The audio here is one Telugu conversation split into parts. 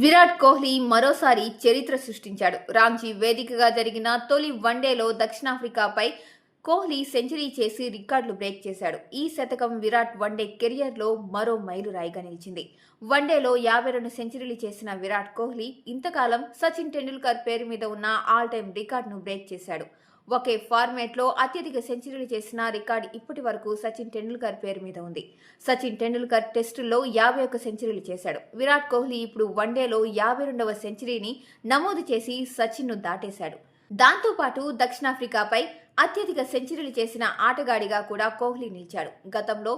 విరాట్ కోహ్లీ మరోసారి చరిత్ర సృష్టించాడు. రాంచీ వేదికగా జరిగిన తొలి వన్డేలో దక్షిణాఫ్రికాపై కోహ్లీ సెంచరీ చేసి రికార్డులు బ్రేక్ చేశాడు. ఈ శతకం విరాట్ వన్డే కెరియర్లో మరో మైలురాయిగా నిలిచింది. వన్డేలో 52 సెంచరీలు చేసిన విరాట్ కోహ్లీ ఇంతకాలం సచిన్ టెండూల్కర్ పేరు మీద ఉన్న ఆల్ టైమ్ రికార్డును బ్రేక్ చేశాడు. ఒకే ఫార్మాట్లో అత్యధిక సెంచరీలు చేసిన రికార్డు ఇప్పటి వరకు సచిన్ టెండూల్కర్ పేరు మీద ఉంది. సచిన్ టెండూల్కర్ టెస్టుల్లో 51 సెంచరీలు చేశాడు. విరాట్ కోహ్లీ ఇప్పుడు వన్డేలో 52వ సెంచరీని నమోదు చేసి సచిన్ను దాటేశాడు. దాంతోపాటు దక్షిణాఫ్రికాపై అత్యధిక సెంచరీలు చేసిన ఆటగాడిగా కూడా కోహ్లీ నిలిచాడు. గతంలో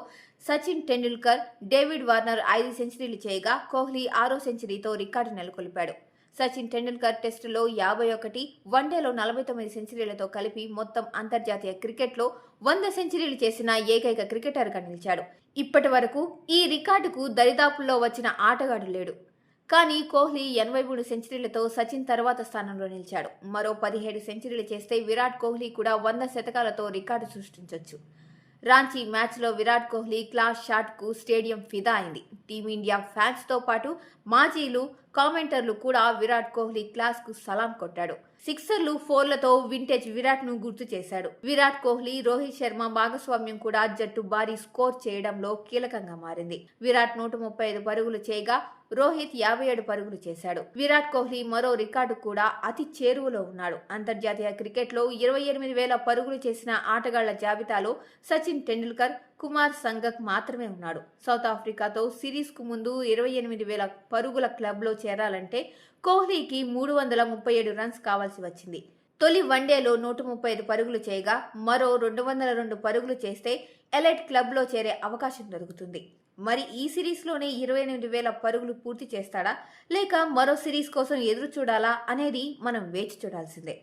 సచిన్ టెండూల్కర్, డేవిడ్ వార్నర్ 5 సెంచరీలు చేయగా కోహ్లీ 6వ సెంచరీతో రికార్డు నెలకొల్పాడు. సచిన్ టెండూల్కర్ టెస్టులో 51, వన్డేలో 49 సెంచరీలతో కలిపి మొత్తం అంతర్జాతీయ క్రికెట్లో 100 సెంచరీలు చేసిన ఏకైక క్రికెటర్గా నిలిచాడు. ఇప్పటి వరకు ఈ రికార్డుకు దరిదాపుల్లో వచ్చిన ఆటగాడు లేడు. కానీ కోహ్లీ 83 సెంచరీలతో సచిన్ తర్వాత స్థానంలో నిలిచాడు. మరో 17 సెంచరీలు చేస్తే విరాట్ కోహ్లీ కూడా 100 శతకాలతో రికార్డు సృష్టించొచ్చు. రాంచీ మ్యాచ్లో విరాట్ కోహ్లీ క్లాస్ షాట్కు స్టేడియం ఫిదా అయింది. టీమిండియా ఫ్యాన్స్తో పాటు మాజీలు, కామెంటర్లు కూడా విరాట్ కోహ్లీ క్లాస్కు సలాం కొట్టాడు. సిక్సర్లు, ఫోర్లతో వింటేజ్ విరాట్ను గుర్తు చేశాడు. విరాట్ కోహ్లీ, రోహిత్ శర్మ భాగస్వామ్యం కూడా జట్టు భారీ స్కోర్ చేయడంలో కీలకంగా మారింది. విరాట్ 135 పరుగులు చేయగా రోహిత్ 57 పరుగులు చేశాడు. విరాట్ కోహ్లీ మరో రికార్డు కూడా అతి చేరువలో ఉన్నాడు. అంతర్జాతీయ క్రికెట్లో 28,000 పరుగులు చేసిన ఆటగాళ్ల జాబితాలో సచిన్ టెండూల్కర్, కుమార్ సంగక్ మాత్రమే ఉన్నాడు. సౌత్ ఆఫ్రికాతో సిరీస్కు ముందు 28,000 పరుగుల క్లబ్లో చేరాలంటే కోహ్లీకి 337 రన్స్ కావాల్సి వచ్చింది. తొలి వన్డేలో 135 పరుగులు చేయగా మరో 202 పరుగులు చేస్తే ఎలైట్ క్లబ్లో చేరే అవకాశం దొరుకుతుంది. మరి ఈ సిరీస్లోనే 28,000 పరుగులు పూర్తి చేస్తాడా, లేక మరో సిరీస్ కోసం ఎదురు చూడాలా అనేది మనం వేచి చూడాల్సిందే.